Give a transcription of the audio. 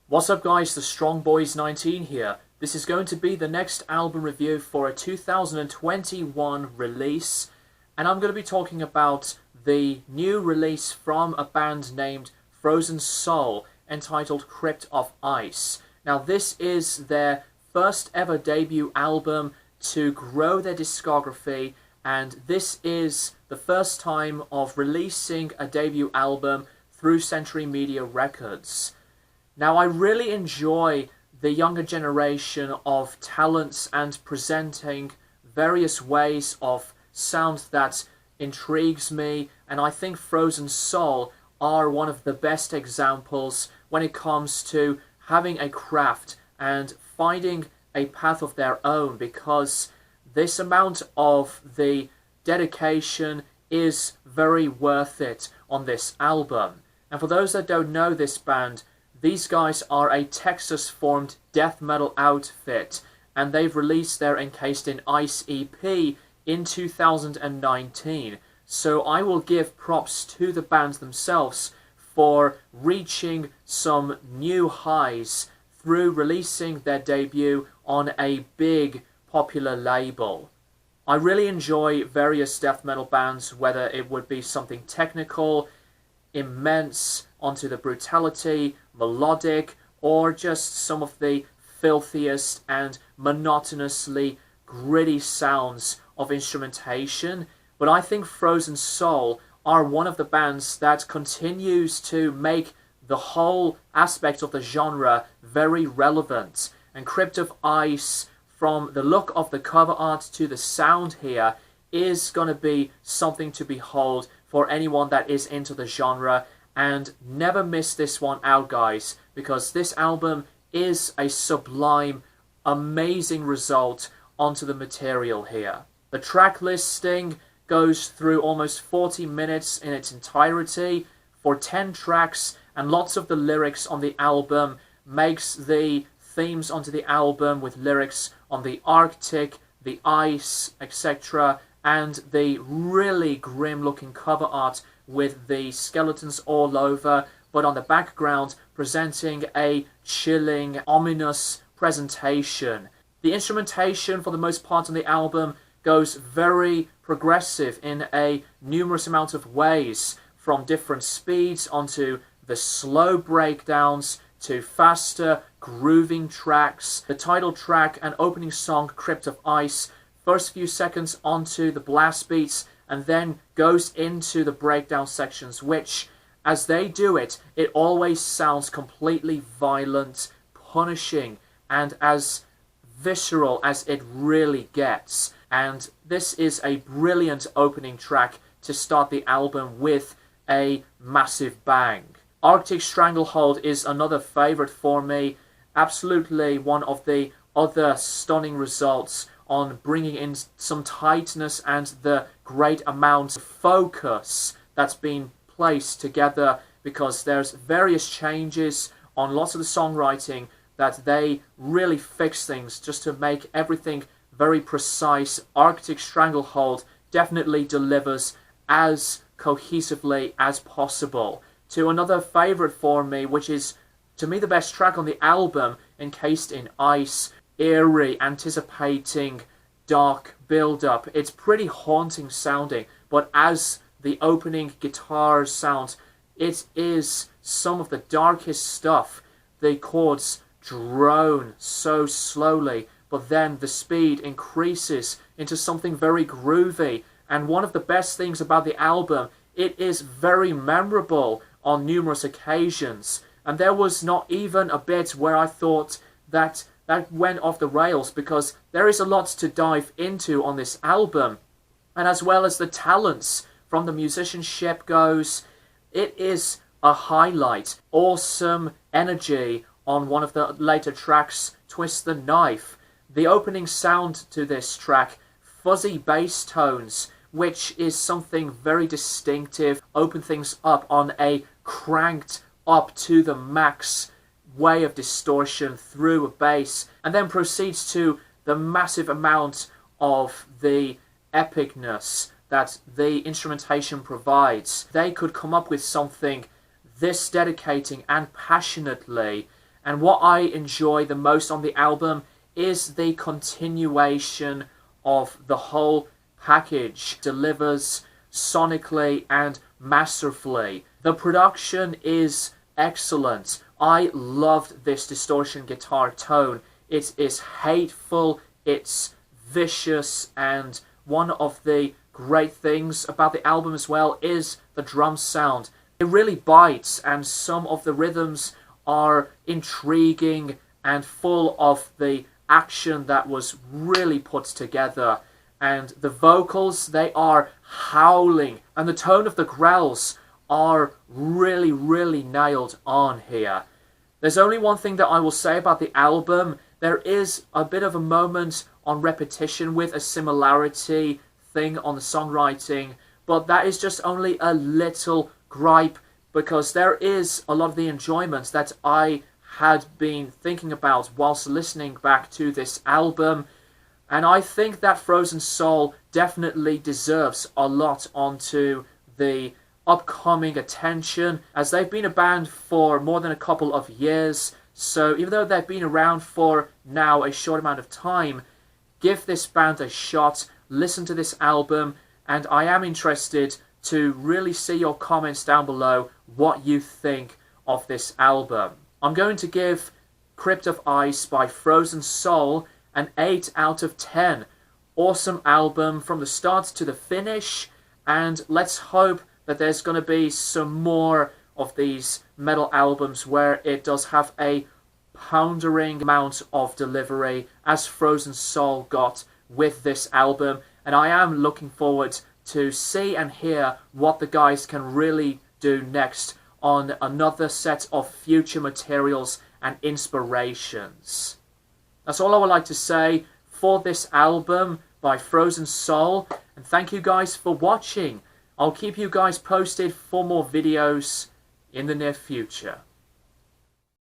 What's up guys, the Strong Boys 19 here. This is going to be the next album review for a 2021 release, and I'm going to be talking about the new release from a band named Frozen Soul entitled Crypt of Ice. Now this is their first ever debut album to grow their discography, and this is the first time of releasing a debut album through Century Media Records. Now, I really enjoy the younger generation of talents and presenting various ways of sound that intrigues me, and I think Frozen Soul are one of the best examples when it comes to having a craft and finding a path of their own, because this amount of the dedication is very worth it on this album. And for those that don't know this band, these guys are a Texas-formed death metal outfit, and they've released their Encased in Ice EP in 2019. So I will give props to the band themselves for reaching some new highs through releasing their debut on a big popular label. I really enjoy various death metal bands, whether it would be something technical, immense, onto the brutality, melodic, or just some of the filthiest and monotonously gritty sounds of instrumentation. But I think Frozen Soul are one of the bands that continues to make the whole aspect of the genre very relevant. And Crypt of Ice, from the look of the cover art to the sound here, is going to be something to behold for anyone that is into the genre. And never miss this one out, guys, because this album is a sublime, amazing result onto the material here. The track listing goes through almost 40 minutes in its entirety for 10 tracks, and lots of the lyrics on the album makes the themes onto the album with lyrics on the Arctic, the ice, etc., and the really grim looking cover art with the skeletons all over, but on the background presenting a chilling, ominous presentation. The instrumentation for the most part on the album goes very progressive in a numerous amount of ways, from different speeds onto the slow breakdowns to faster grooving tracks. The title track and opening song Crypt of Ice, first few seconds onto the blast beats, and then goes into the breakdown sections, which, as they do it, it always sounds completely violent, punishing, and as visceral as it really gets. And this is a brilliant opening track to start the album with a massive bang. Arctic Stranglehold is another favourite for me, absolutely one of the other stunning results on bringing in some tightness and the great amount of focus that's been placed together, because there's various changes on lots of the songwriting that they really fix things just to make everything very precise. Arctic Stranglehold definitely delivers as cohesively as possible. To another favourite for me, which is to me the best track on the album, Encased in Ice. Eerie, anticipating, dark build-up. It's pretty haunting sounding, but as the opening guitars sound, it is some of the darkest stuff. The chords drone so slowly, but then the speed increases into something very groovy. And one of the best things about the album, it is very memorable on numerous occasions. And there was not even a bit where I thought that went off the rails, because there is a lot to dive into on this album. And as well as the talents from the musicianship goes, it is a highlight. Awesome energy on one of the later tracks, Twist the Knife. The opening sound to this track, fuzzy bass tones, which is something very distinctive. Open things up on a cranked up to the max way of distortion through a bass, and then proceeds to the massive amount of the epicness that the instrumentation provides. They could come up with something this dedicating and passionately, And what I enjoy the most on the album is the continuation of the whole package. Delivers sonically and masterfully. The production is excellent. I loved this distortion guitar tone. It is hateful, it's vicious, and one of the great things about the album as well is the drum sound. It really bites, and some of the rhythms are intriguing and full of the action that was really put together. And the vocals, they are howling, and the tone of the growls are really, really nailed on here. There's only one thing that I will say about the album. There is a bit of a moment on repetition with a similarity thing on the songwriting, but that is just only a little gripe, because there is a lot of the enjoyment that I had been thinking about whilst listening back to this album. And I think that Frozen Soul definitely deserves a lot onto the upcoming attention, as they've been a band for more than a couple of years. So even though they've been around for now a short amount of time, give this band a shot, listen to this album, and I am interested to really see your comments down below what you think of this album. I'm going to give Crypt of Ice by Frozen Soul an 8 out of 10. Awesome album from the start to the finish, and let's hope that there's going to be some more of these metal albums where it does have a pondering amount of delivery, as Frozen Soul got with this album. And I am looking forward to see and hear what the guys can really do next on another set of future materials and inspirations. That's all I would like to say for this album by Frozen Soul, and thank you guys for watching. I'll keep you guys posted for more videos in the near future.